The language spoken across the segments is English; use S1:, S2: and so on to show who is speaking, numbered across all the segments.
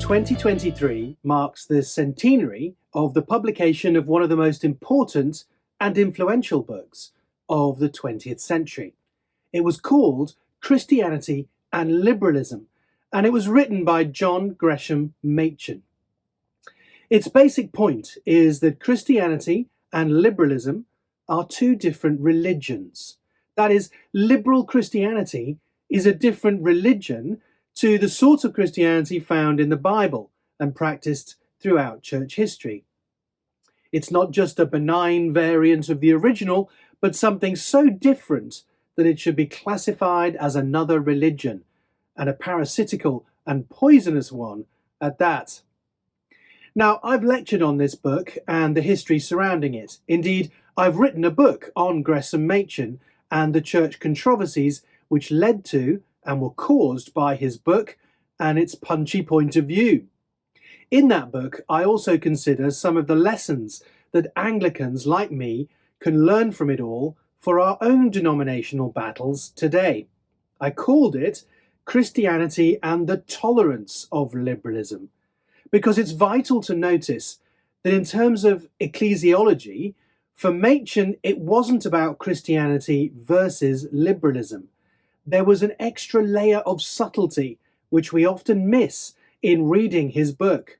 S1: 2023 marks the centenary of the publication of one of the most important and influential books of the 20th century. It was called Christianity and Liberalism, and it was written by John Gresham Machen. Its basic point is that Christianity and liberalism are two different religions. That is, liberal Christianity is a different religion to the sort of Christianity found in the Bible and practiced throughout church history. It's not just a benign variant of the original, but something so different that it should be classified as another religion, and a parasitical and poisonous one at that. Now, I've lectured on this book and the history surrounding it. Indeed, I've written a book on Gresham Machen and the church controversies which led to and were caused by his book and its punchy point of view. In that book, I also consider some of the lessons that Anglicans like me can learn from it all for our own denominational battles today. I called it Christianity and the Tolerance of Liberalism, because it's vital to notice that in terms of ecclesiology, for Machen, it wasn't about Christianity versus liberalism. There was an extra layer of subtlety which we often miss in reading his book.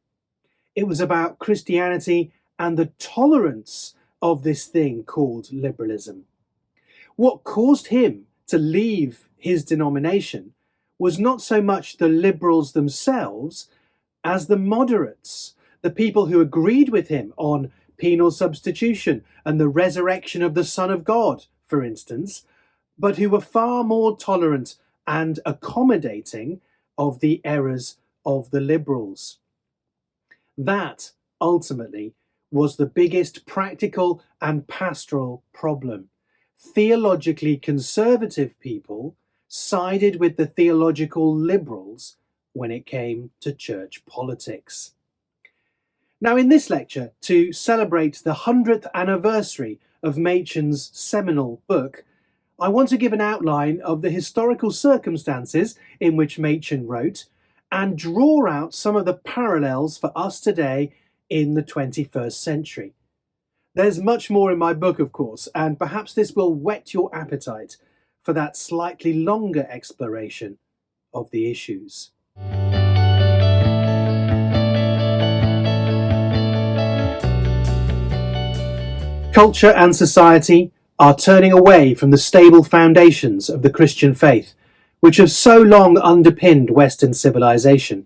S1: It was about Christianity and the tolerance of this thing called liberalism. What caused him to leave his denomination was not so much the liberals themselves as the moderates, the people who agreed with him on penal substitution and the resurrection of the Son of God, for instance, but who were far more tolerant and accommodating of the errors of the liberals. That, ultimately, was the biggest practical and pastoral problem. Theologically conservative people sided with the theological liberals when it came to church politics. Now, in this lecture, to celebrate the 100th anniversary of Machen's seminal book, I want to give an outline of the historical circumstances in which Machen wrote and draw out some of the parallels for us today in the 21st century. There's much more in my book, of course, and perhaps this will whet your appetite for that slightly longer exploration of the issues. Culture and society are turning away from the stable foundations of the Christian faith, which have so long underpinned Western civilization.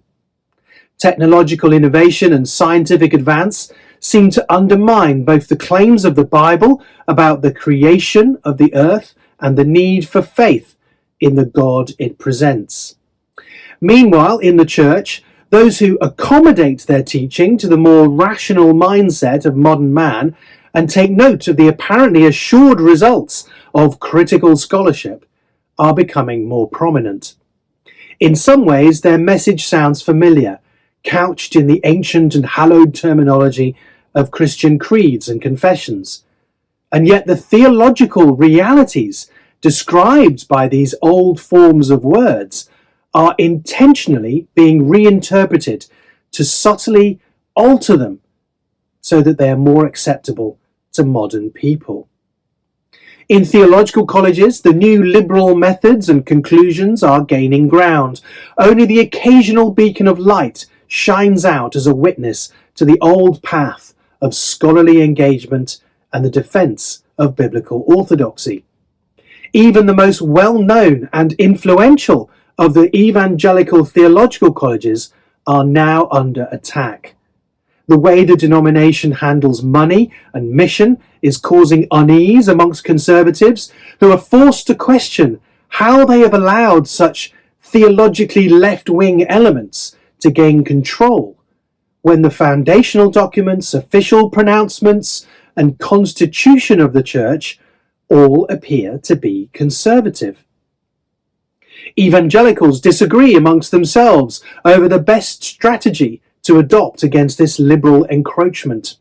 S1: Technological innovation and scientific advance seem to undermine both the claims of the Bible about the creation of the earth and the need for faith in the God it presents. Meanwhile, in the church, those who accommodate their teaching to the more rational mindset of modern man and take note of the apparently assured results of critical scholarship are becoming more prominent. In some ways, their message sounds familiar, couched in the ancient and hallowed terminology of Christian creeds and confessions. And yet the theological realities described by these old forms of words are intentionally being reinterpreted to subtly alter them so that they are more acceptable to modern people. In theological colleges, the new liberal methods and conclusions are gaining ground. Only the occasional beacon of light shines out as a witness to the old path of scholarly engagement and the defense of biblical orthodoxy. Even the most well-known and influential of the evangelical theological colleges are now under attack. The way the denomination handles money and mission is causing unease amongst conservatives who are forced to question how they have allowed such theologically left-wing elements to gain control when the foundational documents, official pronouncements, and constitution of the church all appear to be conservative. Evangelicals disagree amongst themselves over the best strategy to adopt against this liberal encroachment.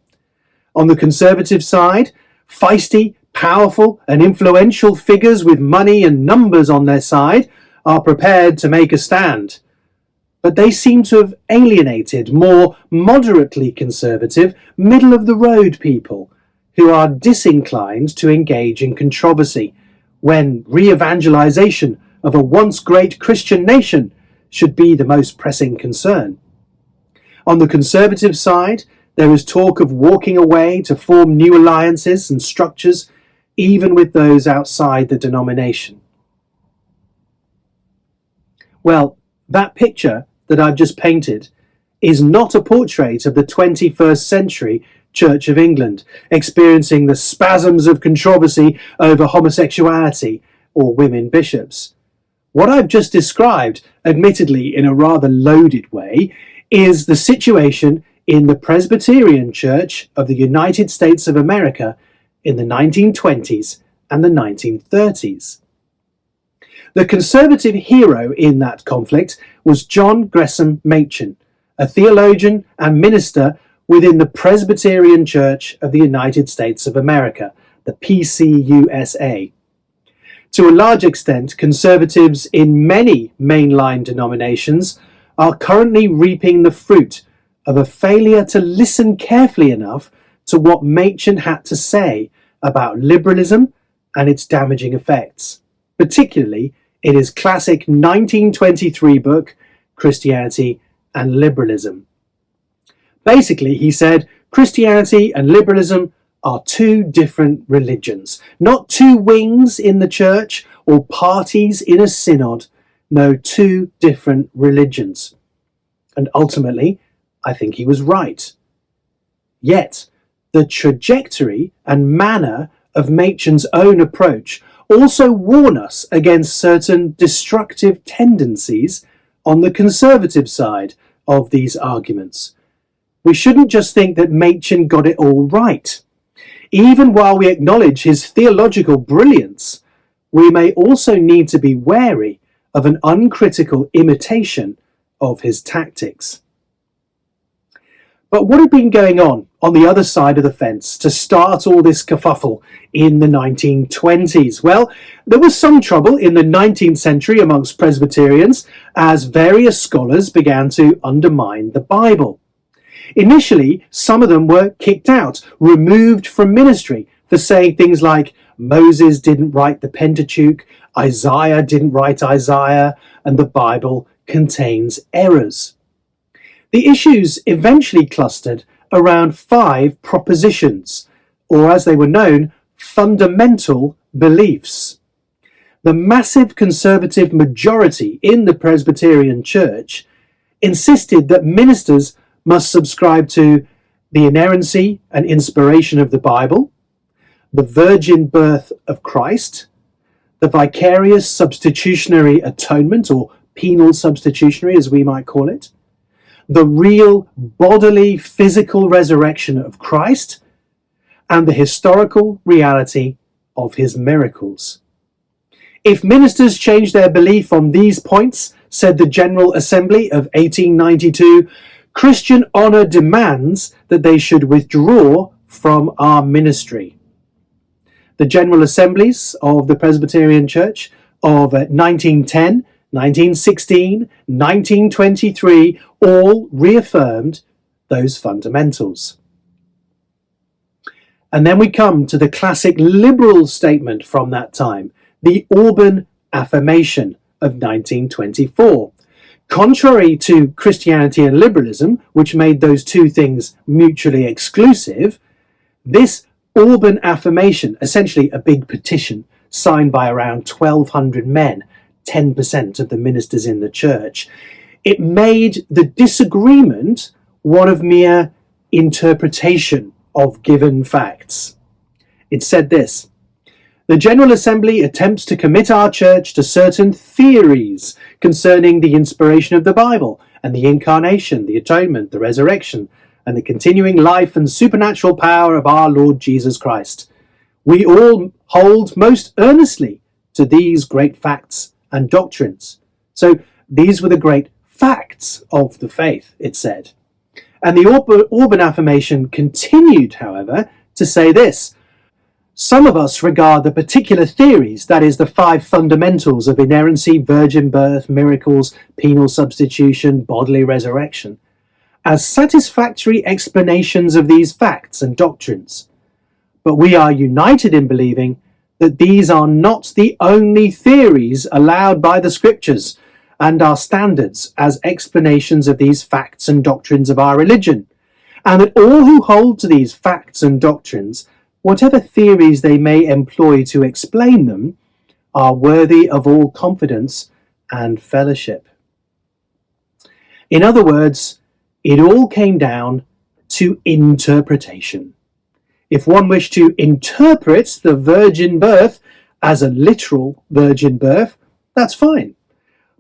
S1: On the conservative side, feisty, powerful, and influential figures with money and numbers on their side are prepared to make a stand. but they seem to have alienated more moderately conservative, middle-of-the-road people who are disinclined to engage in controversy when re-evangelization of a once great Christian nation should be the most pressing concern. On the conservative side, there is talk of walking away to form new alliances and structures, even with those outside the denomination. Well, that picture that I've just painted is not a portrait of the 21st century Church of England, experiencing the spasms of controversy over homosexuality or women bishops. What I've just described, admittedly in a rather loaded way, is the situation in the Presbyterian Church of the United States of America in the 1920s and the 1930s. The conservative hero in that conflict was John Gresham Machen, a theologian and minister within the Presbyterian Church of the United States of America, the PCUSA. To a large extent, conservatives in many mainline denominations are currently reaping the fruit of a failure to listen carefully enough to what Machin had to say about liberalism and its damaging effects, particularly in his classic 1923 book, Christianity and Liberalism. Basically, he said, Christianity and liberalism are two different religions, not two wings in the church or parties in a synod. No, two different religions. And ultimately, I think he was right. Yet, the trajectory and manner of Machin's own approach also warn us against certain destructive tendencies on the conservative side of these arguments. We shouldn't just think that Machin got it all right. Even while we acknowledge his theological brilliance, we may also need to be wary of an uncritical imitation of his tactics. But what had been going on the other side of the fence to start all this kerfuffle in the 1920s? Well, there was some trouble in the 19th century amongst Presbyterians as various scholars began to undermine the Bible. Initially, some of them were kicked out, removed from ministry for saying things like Moses didn't write the Pentateuch, Isaiah didn't write Isaiah, and the Bible contains errors. The issues eventually clustered around 5 propositions, or as they were known, fundamental beliefs. The massive conservative majority in the Presbyterian Church insisted that ministers must subscribe to the inerrancy and inspiration of the Bible, the virgin birth of Christ, the vicarious substitutionary atonement, or penal substitutionary as we might call it, the real bodily physical resurrection of Christ, and the historical reality of his miracles. If ministers changed their belief on these points, said the General Assembly of 1892, Christian honour demands that they should withdraw from our ministry. The General Assemblies of the Presbyterian Church of 1910, 1916, 1923 all reaffirmed those fundamentals. And then we come to the classic liberal statement from that time, the Auburn affirmation of 1924. Contrary to Christianity and liberalism, which made those two things mutually exclusive, this Auburn affirmation, essentially a big petition signed by around 1,200 men, 10% of the ministers in the church, it made the disagreement one of mere interpretation of given facts. It said this: the General Assembly attempts to commit our church to certain theories concerning the inspiration of the Bible and the incarnation, the atonement, the resurrection, and the continuing life and supernatural power of our Lord Jesus Christ. We all hold most earnestly to these great facts and doctrines. So these were the great facts of the faith, it said. And the Auburn affirmation continued, however, to say this: Some of us regard the particular theories, that is, the 5 fundamentals of inerrancy, virgin birth, miracles, penal substitution, bodily resurrection, as satisfactory explanations of these facts and doctrines. But we are united in believing that these are not the only theories allowed by the Scriptures and our standards as explanations of these facts and doctrines of our religion, and that all who hold to these facts and doctrines, whatever theories they may employ to explain them, are worthy of all confidence and fellowship. In other words, it all came down to interpretation. If one wished to interpret the virgin birth as a literal virgin birth, that's fine.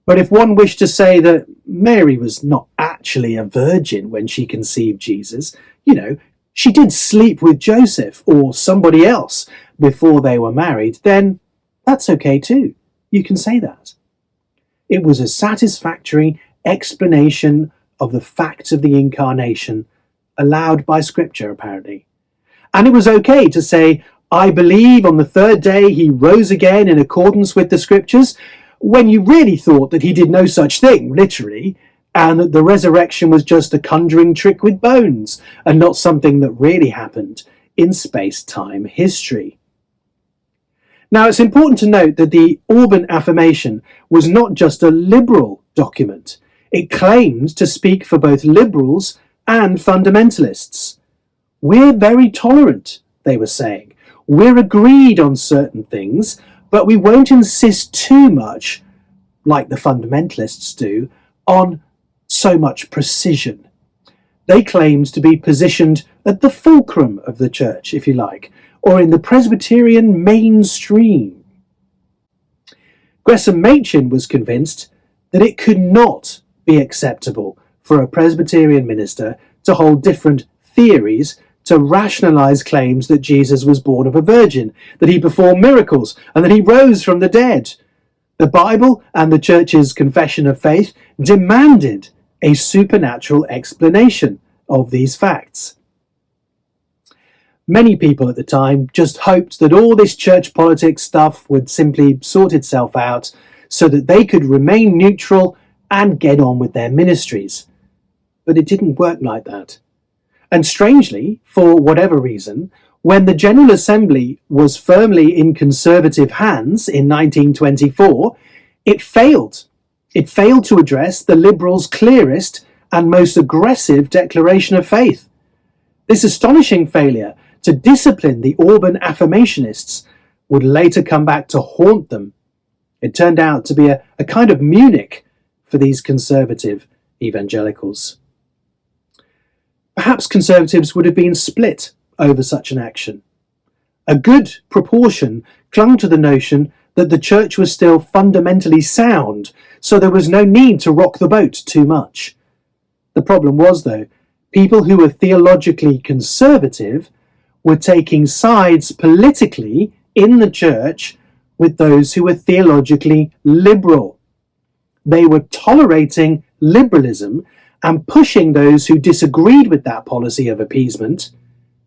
S1: But if one wished to say that Mary was not actually a virgin when she conceived Jesus, she did sleep with Joseph or somebody else before they were married, then that's okay too. You can say that. It was a satisfactory explanation of the fact of the incarnation allowed by Scripture, apparently. And it was okay to say, I believe on the 3rd day he rose again in accordance with the Scriptures, when you really thought that he did no such thing, literally, and that the resurrection was just a conjuring trick with bones and not something that really happened in space-time history. Now, it's important to note that the Auburn affirmation was not just a liberal document. It claimed to speak for both liberals and fundamentalists. We're very tolerant, they were saying. We're agreed on certain things, but we won't insist too much, like the fundamentalists do, on so much precision. They claimed to be positioned at the fulcrum of the church, if you like, or in the Presbyterian mainstream. Gresham Machen was convinced that it could not be acceptable for a Presbyterian minister to hold different theories to rationalize claims that Jesus was born of a virgin, that he performed miracles, and that he rose from the dead. The Bible and the church's confession of faith demanded a supernatural explanation of these facts. Many people at the time just hoped that all this church politics stuff would simply sort itself out so that they could remain neutral and get on with their ministries. But it didn't work like that. And strangely, for whatever reason, when the General Assembly was firmly in conservative hands in 1924, it failed. It failed to address the Liberals' clearest and most aggressive declaration of faith. This astonishing failure to discipline the Auburn affirmationists would later come back to haunt them. It turned out to be a kind of Munich for these conservative evangelicals. Perhaps conservatives would have been split over such an action. A good proportion clung to the notion that the church was still fundamentally sound, so there was no need to rock the boat too much. The problem was, though, people who were theologically conservative were taking sides politically in the church with those who were theologically liberal. They were tolerating liberalism and pushing those who disagreed with that policy of appeasement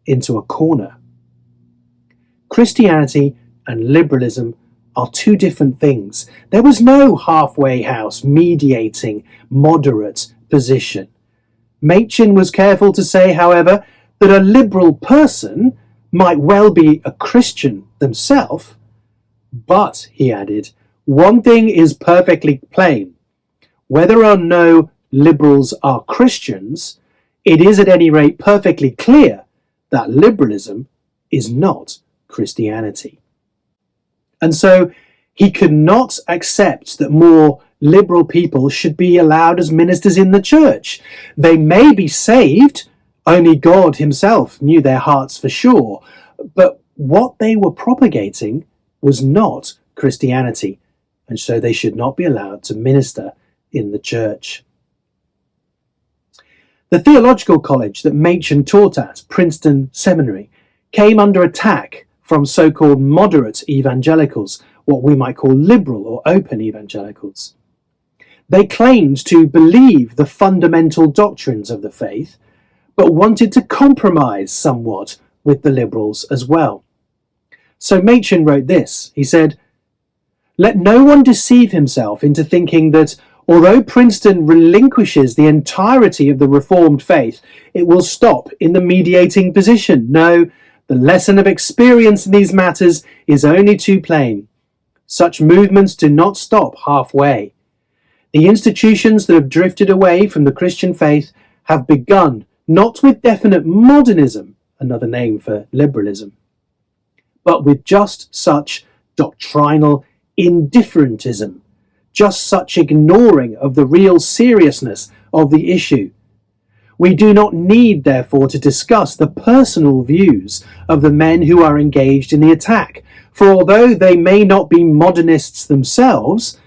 S1: into a corner. Christianity and liberalism are two different things. There was no halfway house mediating moderate position. Machen was careful to say, however, that a liberal person might well be a Christian themselves, but, he added, one thing is perfectly plain. Whether or no liberals are Christians, it is at any rate perfectly clear that liberalism is not Christianity. And so he could not accept that more liberal people should be allowed as ministers in the church. They may be saved, only God himself knew their hearts for sure, but what they were propagating was not Christianity, and so they should not be allowed to minister in the church. The theological college that Machin taught at, Princeton Seminary, came under attack from so-called moderate evangelicals, what we might call liberal or open evangelicals. They claimed to believe the fundamental doctrines of the faith, but wanted to compromise somewhat with the liberals as well. So Machin wrote this. He said, "Let no one deceive himself into thinking that although Princeton relinquishes the entirety of the Reformed faith, it will stop in the mediating position. No, the lesson of experience in these matters is only too plain. Such movements do not stop halfway. The institutions that have drifted away from the Christian faith have begun not with definite modernism, another name for liberalism, but with just such doctrinal indifferentism, just such ignoring of the real seriousness of the issue. We do not need, therefore, to discuss the personal views of the men who are engaged in the attack, for although they may not be modernists themselves,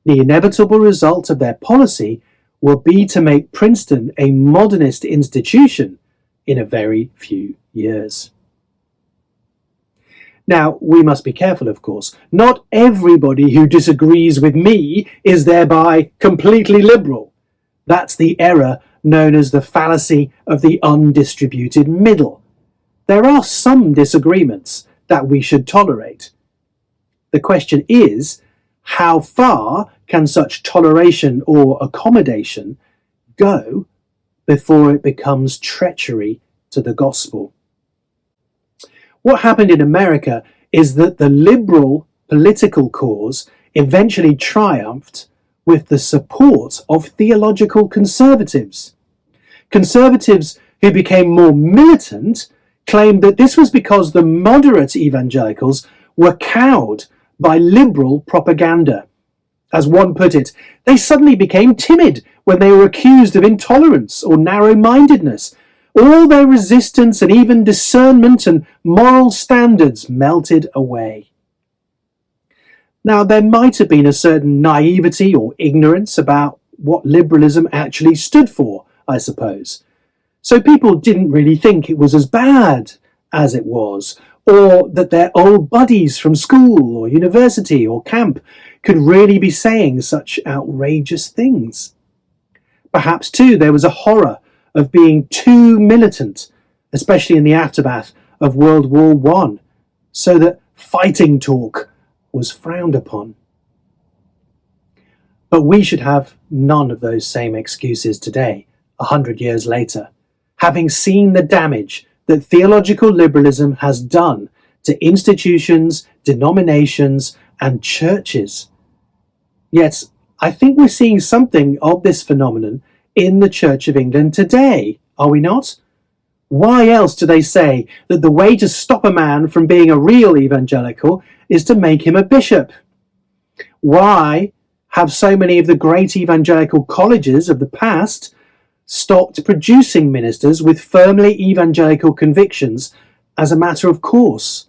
S1: the inevitable result of their policy will be to make Princeton a modernist institution in a very few years." Now, we must be careful, of course. Not everybody who disagrees with me is thereby completely liberal. That's the error known as the fallacy of the undistributed middle. There are some disagreements that we should tolerate. The question is, how far can such toleration or accommodation go before it becomes treachery to the gospel? What happened in America is that the liberal political cause eventually triumphed with the support of theological conservatives. Conservatives who became more militant claimed that this was because the moderate evangelicals were cowed by liberal propaganda. As one put it, they suddenly became timid when they were accused of intolerance or narrow-mindedness. All their resistance and even discernment and moral standards melted away. Now, there might have been a certain naivety or ignorance about what liberalism actually stood for, I suppose. So people didn't really think it was as bad as it was, or that their old buddies from school or university or camp could really be saying such outrageous things. Perhaps, too, there was a horror of being too militant, especially in the aftermath of World War I, so that fighting talk was frowned upon. But we should have none of those same excuses today, 100 years later, having seen the damage that theological liberalism has done to institutions, denominations, and churches. Yet, I think we're seeing something of this phenomenon in the Church of England today, are we not? Why else do they say that the way to stop a man from being a real evangelical is to make him a bishop? Why have so many of the great evangelical colleges of the past stopped producing ministers with firmly evangelical convictions as a matter of course?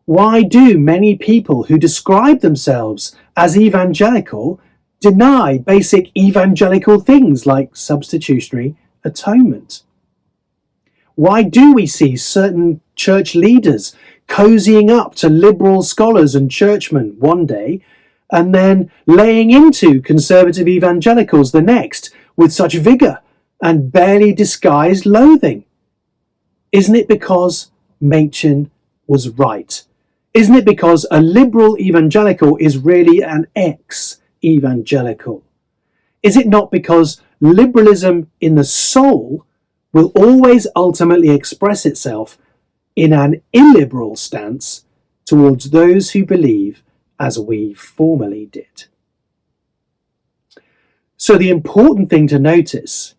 S1: Why do many people who describe themselves as evangelical deny basic evangelical things like substitutionary atonement? Why do we see certain church leaders cozying up to liberal scholars and churchmen one day and then laying into conservative evangelicals the next with such vigour and barely disguised loathing? Isn't it because Machin was right? Isn't it because a liberal evangelical is really an ex-evangelical? Is it not because liberalism in the soul will always ultimately express itself in an illiberal stance towards those who believe as we formerly did? So the important thing to notice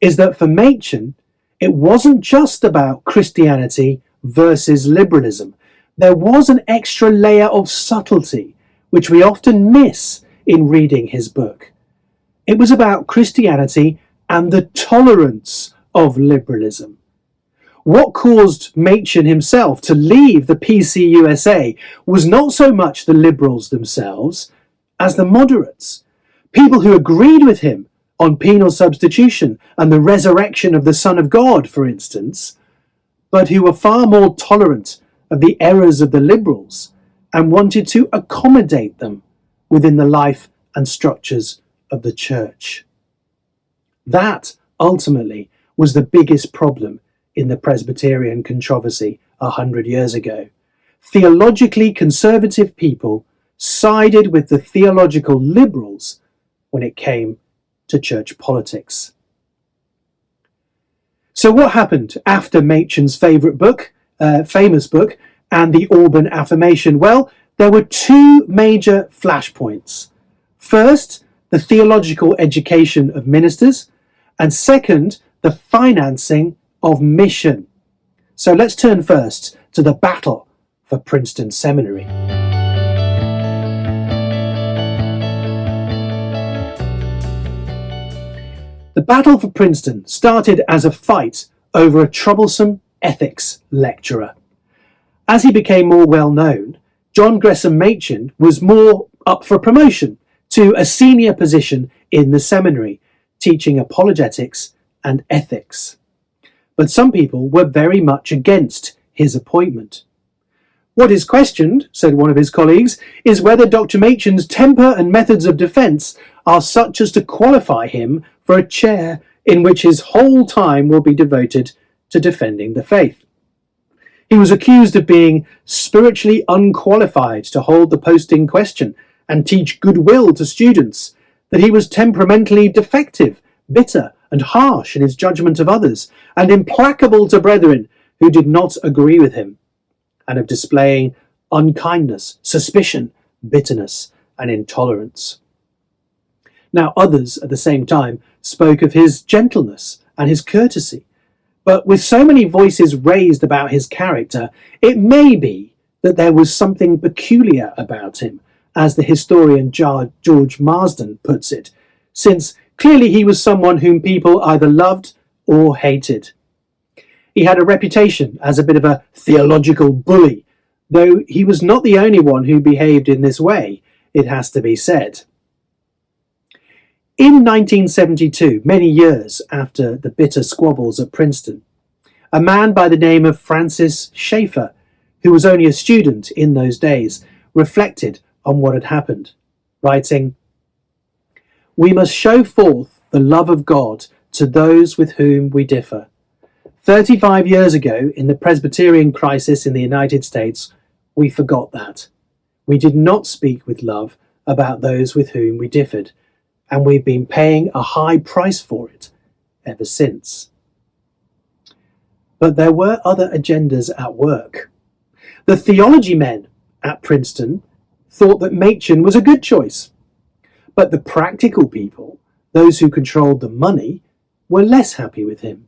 S1: is that for Machin, it wasn't just about Christianity versus liberalism. There was an extra layer of subtlety, which we often miss in reading his book. It was about Christianity and the tolerance of liberalism. What caused Machin himself to leave the PCUSA was not so much the liberals themselves as the moderates, people who agreed with him on penal substitution and the resurrection of the Son of God, for instance, but who were far more tolerant of the errors of the liberals and wanted to accommodate them within the life and structures of the church. That, ultimately, was the biggest problem in the Presbyterian controversy 100 years ago. theologically conservative people sided with the theological liberals when it came to church politics. So what happened after Machin's famous book, and the Auburn affirmation? Well, there were two major flashpoints. First, the theological education of ministers, and second, the financing of mission. So let's turn first to the battle for Princeton Seminary. The battle for Princeton started as a fight over a troublesome ethics lecturer. As he became more well known, John Gresham Machen was more up for promotion to a senior position in the seminary, teaching apologetics and ethics. But some people were very much against his appointment. "What is questioned," said one of his colleagues, "is whether Dr. Machin's temper and methods of defence are such as to qualify him for a chair in which his whole time will be devoted to defending the faith." He was accused of being spiritually unqualified to hold the post in question and teach goodwill to students, that he was temperamentally defective, bitter and harsh in his judgment of others, and implacable to brethren who did not agree with him, and of displaying unkindness, suspicion, bitterness, and intolerance. Now others at the same time spoke of his gentleness and his courtesy, but with so many voices raised about his character, it may be that there was something peculiar about him, as the historian George Marsden puts it, since clearly he was someone whom people either loved or hated. He had a reputation as a bit of a theological bully, though he was not the only one who behaved in this way, it has to be said. In 1972, many years after the bitter squabbles at Princeton, a man by the name of Francis Schaeffer, who was only a student in those days, reflected on what had happened, writing, "We must show forth the love of God to those with whom we differ. 35 years ago, in the Presbyterian crisis in the United States, we forgot that. We did not speak with love about those with whom we differed, and we've been paying a high price for it ever since." But there were other agendas at work. The theology men at Princeton thought that Machin was a good choice, but the practical people, those who controlled the money, were less happy with him.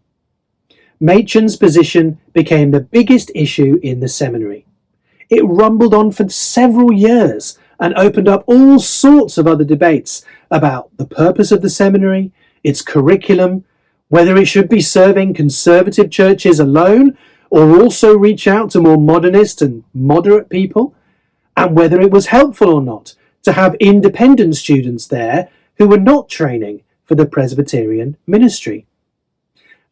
S1: Machin's position became the biggest issue in the seminary. It rumbled on for several years and opened up all sorts of other debates about the purpose of the seminary, its curriculum, whether it should be serving conservative churches alone or also reach out to more modernist and moderate people, and whether it was helpful or not to have independent students there who were not training for the Presbyterian ministry.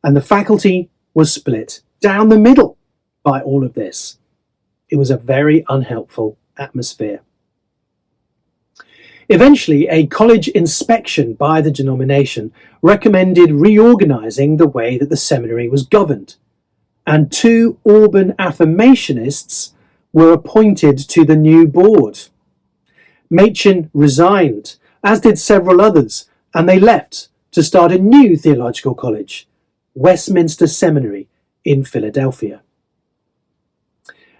S1: And the faculty was split down the middle by all of this. It was a very unhelpful atmosphere. Eventually, a college inspection by the denomination recommended reorganizing the way that the seminary was governed, and 2 Auburn affirmationists were appointed to the new board. Machin resigned, as did several others, and they left to start a new theological college, Westminster Seminary in Philadelphia.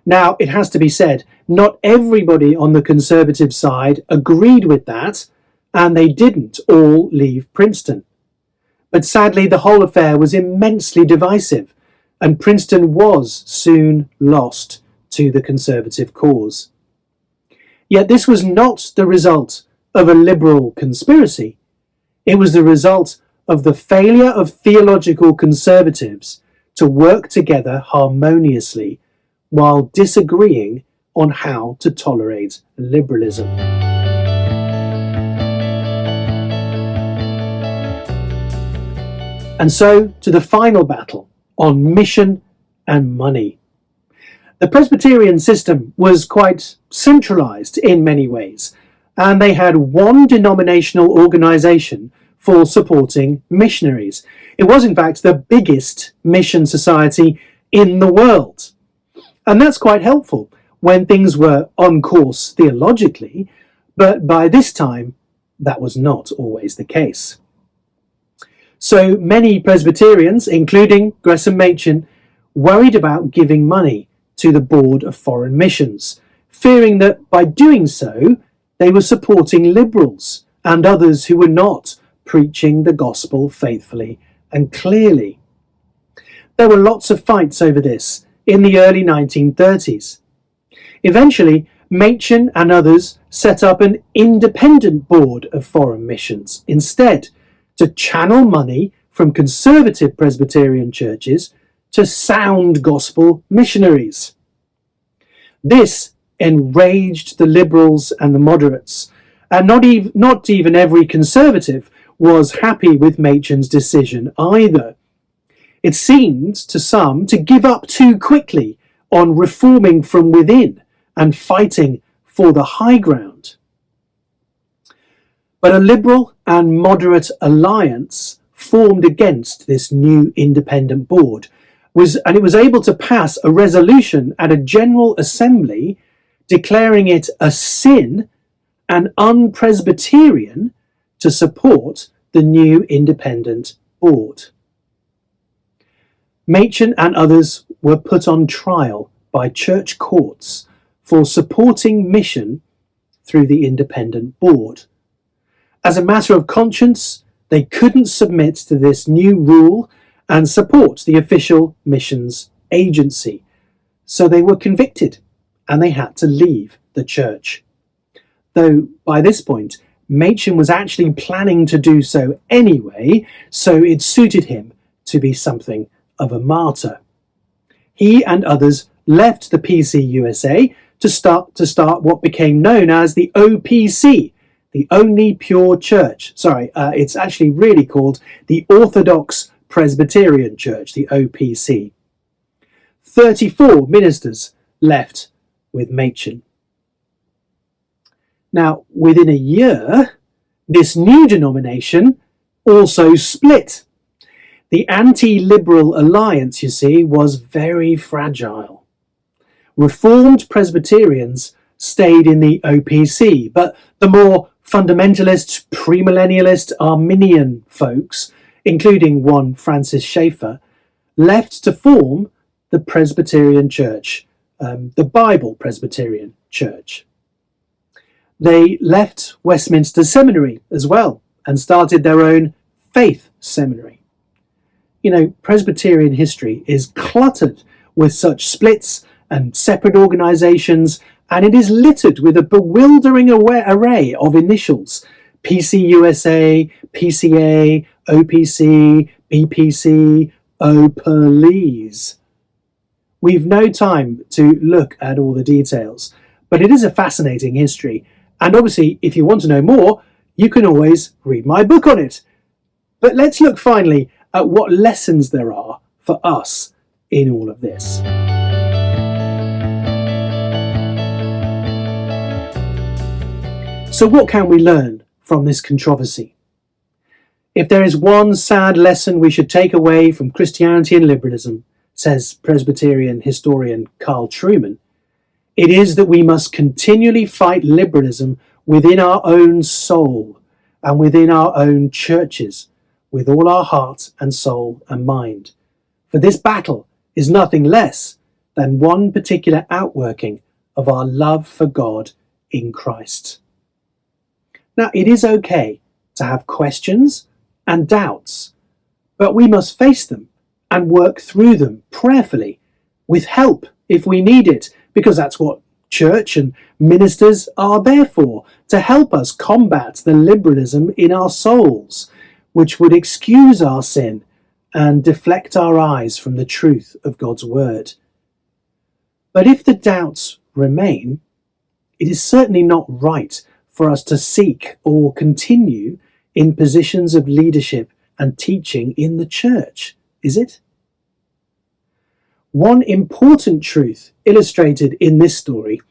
S1: Now, it has to be said, not everybody on the conservative side agreed with that, and they didn't all leave Princeton. But sadly, the whole affair was immensely divisive, and Princeton was soon lost to the conservative cause. Yet this was not the result of a liberal conspiracy. It was the result of the failure of theological conservatives to work together harmoniously while disagreeing on how to tolerate liberalism. And so to the final battle on mission and money. The Presbyterian system was quite centralised in many ways, and they had one denominational organisation for supporting missionaries. It was in fact the biggest mission society in the world. And that's quite helpful when things were on course theologically, but by this time that was not always the case. So many Presbyterians, including Gresham Machen, worried about giving money to the Board of Foreign Missions, fearing that by doing so they were supporting liberals and others who were not preaching the gospel faithfully and clearly. There were lots of fights over this in the early 1930s. Eventually, Machin and others set up an independent board of foreign missions instead, to channel money from conservative Presbyterian churches to sound gospel missionaries. This enraged the liberals and the moderates, and not even every conservative was happy with Machin's decision either. It seemed to some to give up too quickly on reforming from within and fighting for the high ground. But a liberal and moderate alliance formed against this new independent board, and it was able to pass a resolution at a General Assembly declaring it a sin and un-Presbyterian to support the new independent board. Machin and others were put on trial by church courts for supporting mission through the independent board. As a matter of conscience, they couldn't submit to this new rule and support the official missions agency, so they were convicted and they had to leave the church. Though by this point, Machin was actually planning to do so anyway, so it suited him to be something of a martyr. He and others left the PCUSA to start what became known as the OPC, the Only Pure Church. It's actually really called the Orthodox Presbyterian Church, the OPC. 34 ministers left with Machin. Now, within a year, this new denomination also split. The anti-liberal alliance, you see, was very fragile. Reformed Presbyterians stayed in the OPC, but the more fundamentalist, premillennialist Arminian folks, including one Francis Schaeffer, left to form the Presbyterian Church, the Bible Presbyterian Church. They left Westminster Seminary as well and started their own faith seminary. You know, Presbyterian history is cluttered with such splits and separate organisations, and it is littered with a bewildering array of initials: PCUSA, PCA, OPC, BPC, OPLES. We've no time to look at all the details, but it is a fascinating history, and obviously if you want to know more, you can always read my book on it. But let's look finally at what lessons there are for us in all of this. So what can we learn from this controversy? If there is one sad lesson we should take away from Christianity and liberalism, says Presbyterian historian Carl Trueman, it is that we must continually fight liberalism within our own soul and within our own churches, with all our heart and soul and mind. For this battle is nothing less than one particular outworking of our love for God in Christ. Now, it is okay to have questions and doubts, but we must face them and work through them prayerfully, with help if we need it, because that's what church and ministers are there for, to help us combat the liberalism in our souls, which would excuse our sin and deflect our eyes from the truth of God's word. But if the doubts remain, it is certainly not right for us to seek or continue in positions of leadership and teaching in the church, is it? One important truth illustrated in this story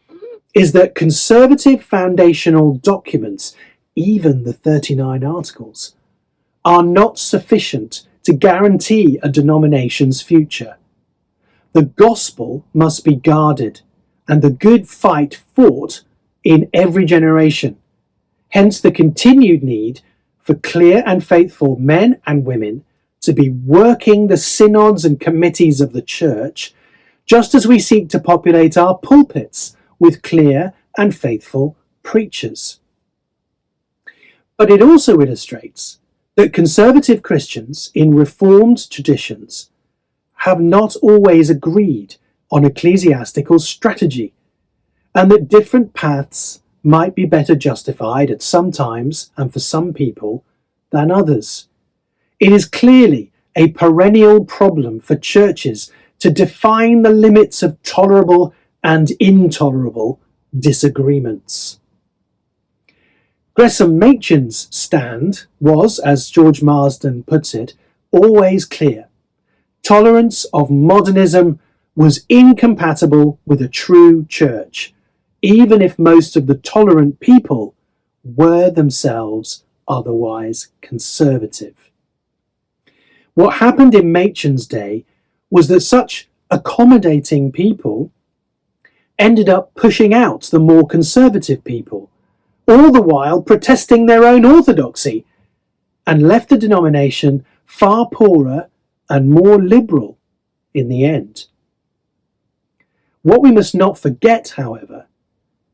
S1: is that conservative foundational documents, even the 39 Articles, are not sufficient to guarantee a denomination's future. The gospel must be guarded, and the good fight fought in every generation. Hence the continued need for clear and faithful men and women to be working the synods and committees of the church, just as we seek to populate our pulpits with clear and faithful preachers. But it also illustrates that conservative Christians in Reformed traditions have not always agreed on ecclesiastical strategy, and that different paths might be better justified at some times and for some people than others. It is clearly a perennial problem for churches to define the limits of tolerable and intolerable disagreements. Gresham Machin's stand was, as George Marsden puts it, always clear. Tolerance of modernism was incompatible with a true church, even if most of the tolerant people were themselves otherwise conservative. What happened in Machin's day was that such accommodating people ended up pushing out the more conservative people, all the while protesting their own orthodoxy, and left the denomination far poorer and more liberal in the end. What we must not forget, however,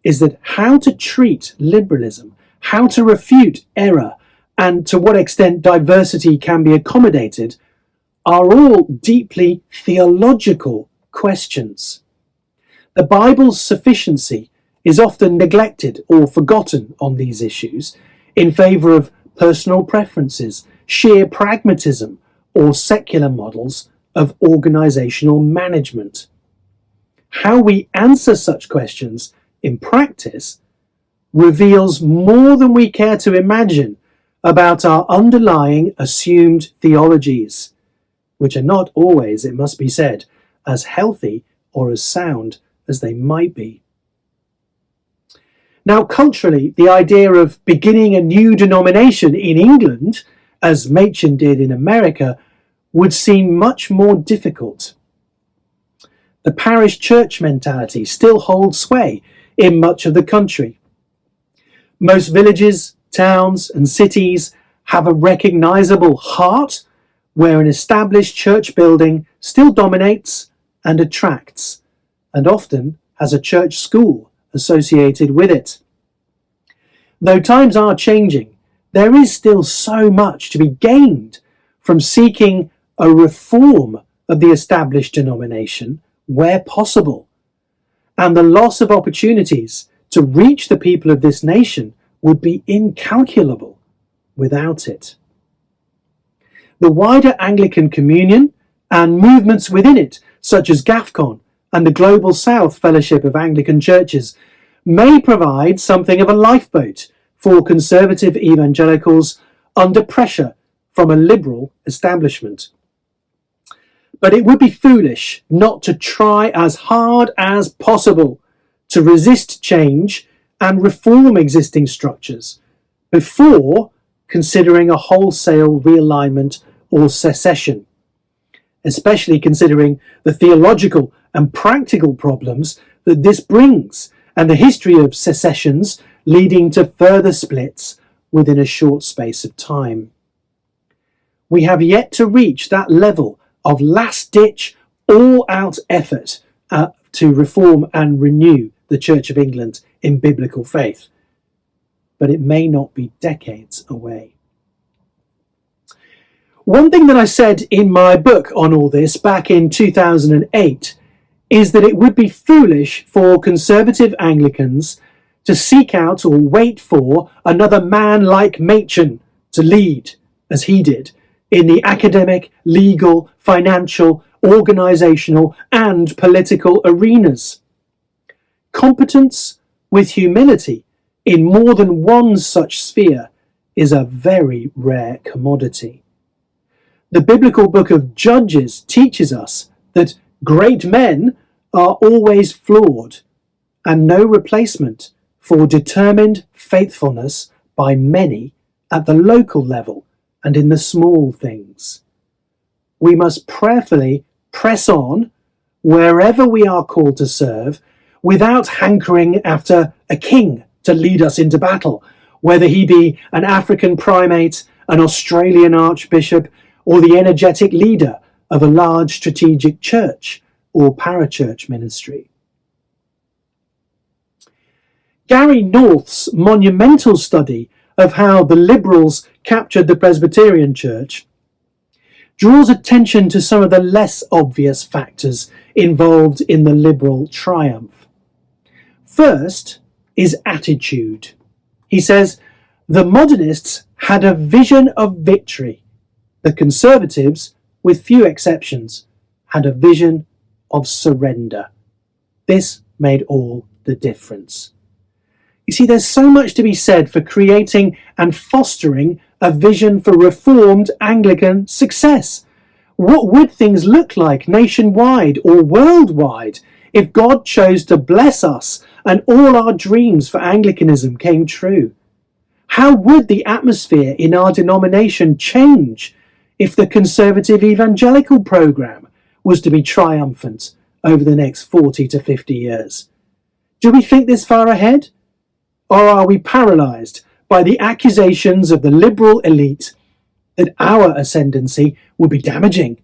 S1: is that how to treat liberalism, how to refute error, and to what extent diversity can be accommodated are all deeply theological questions. The Bible's sufficiency is often neglected or forgotten on these issues in favour of personal preferences, sheer pragmatism, or secular models of organisational management. How we answer such questions in practice reveals more than we care to imagine about our underlying assumed theologies, which are not always, it must be said, as healthy or as sound as they might be. Now, culturally, the idea of beginning a new denomination in England, as Machin did in America, would seem much more difficult. The parish church mentality still holds sway in much of the country. Most villages, towns, and cities have a recognisable heart where an established church building still dominates and attracts, and often has a church school associated with it. Though times are changing, there is still so much to be gained from seeking a reform of the established denomination where possible, and the loss of opportunities to reach the people of this nation would be incalculable without it. The wider Anglican Communion and movements within it, such as GAFCON and the Global South Fellowship of Anglican Churches, may provide something of a lifeboat for conservative evangelicals under pressure from a liberal establishment. But it would be foolish not to try as hard as possible to resist change and reform existing structures before considering a wholesale realignment or secession, especially considering the theological and practical problems that this brings and the history of secessions leading to further splits within a short space of time. We have yet to reach that level of last-ditch, all-out effort to reform and renew the Church of England in biblical faith, but it may not be decades away. One thing that I said in my book on all this back in 2008 is that it would be foolish for conservative Anglicans to seek out or wait for another man like Machin to lead, as he did, in the academic, legal, financial, organisational and political arenas. Competence with humility in more than one such sphere is a very rare commodity. The biblical book of Judges teaches us that great men are always flawed and no replacement for determined faithfulness by many at the local level and in the small things. We must prayerfully press on wherever we are called to serve without hankering after a king to lead us into battle, whether he be an African primate, an Australian archbishop, or the energetic leader of a large strategic church or parachurch ministry. Gary North's monumental study of how the Liberals captured the Presbyterian Church draws attention to some of the less obvious factors involved in the Liberal triumph. First is attitude. He says, the modernists had a vision of victory. The Conservatives, with few exceptions, had a vision of surrender. This made all the difference. You see, there's so much to be said for creating and fostering a vision for Reformed Anglican success. What would things look like nationwide or worldwide if God chose to bless us and all our dreams for Anglicanism came true? How would the atmosphere in our denomination change if the conservative evangelical program was to be triumphant over the next 40 to 50 years? Do we think this far ahead? Or are we paralysed by the accusations of the liberal elite that our ascendancy will be damaging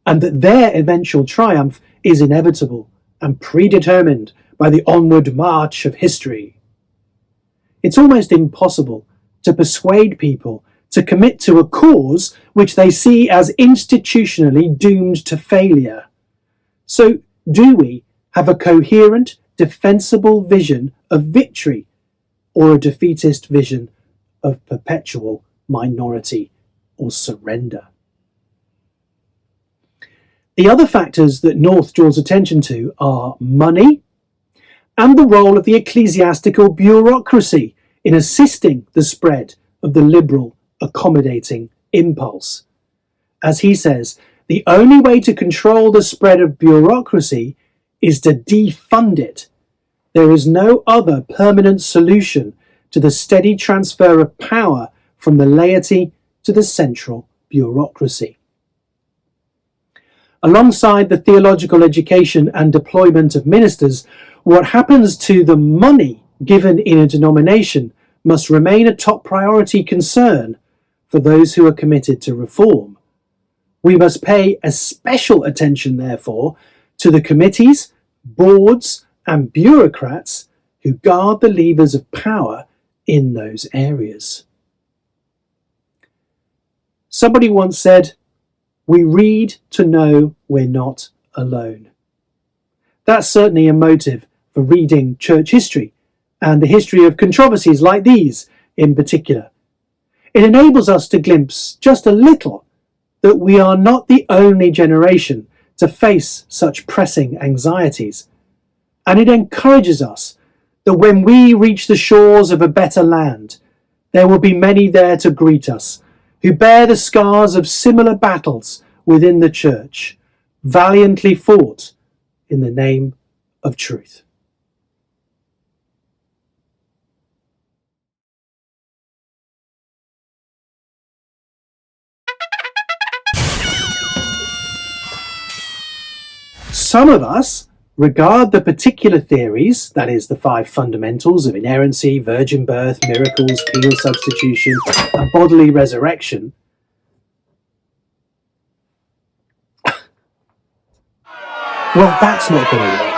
S1: and that their eventual triumph is inevitable and predetermined by the onward march of history? It's almost impossible to persuade people to commit to a cause which they see as institutionally doomed to failure. So, do we have a coherent, defensible vision of victory, or a defeatist vision of perpetual minority or surrender? The other factors that North draws attention to are money and the role of the ecclesiastical bureaucracy in assisting the spread of the liberal accommodating impulse. As he says, the only way to control the spread of bureaucracy is to defund it. There is no other permanent solution to the steady transfer of power from the laity to the central bureaucracy. Alongside the theological education and deployment of ministers, what happens to the money given in a denomination must remain a top priority concern for those who are committed to reform. We must pay a special attention, therefore, to the committees, boards, and bureaucrats who guard the levers of power in those areas. Somebody once said, "We read to know we're not alone." That's certainly a motive for reading church history and the history of controversies like these in particular. It enables us to glimpse just a little that we are not the only generation to face such pressing anxieties. And it encourages us that when we reach the shores of a better land, there will be many there to greet us, who bear the scars of similar battles within the church, valiantly fought in the name of truth. Some of us regard the particular theories, that is, the 5 fundamentals of inerrancy, virgin birth, miracles, penal substitution, and bodily resurrection, well, that's not going to work.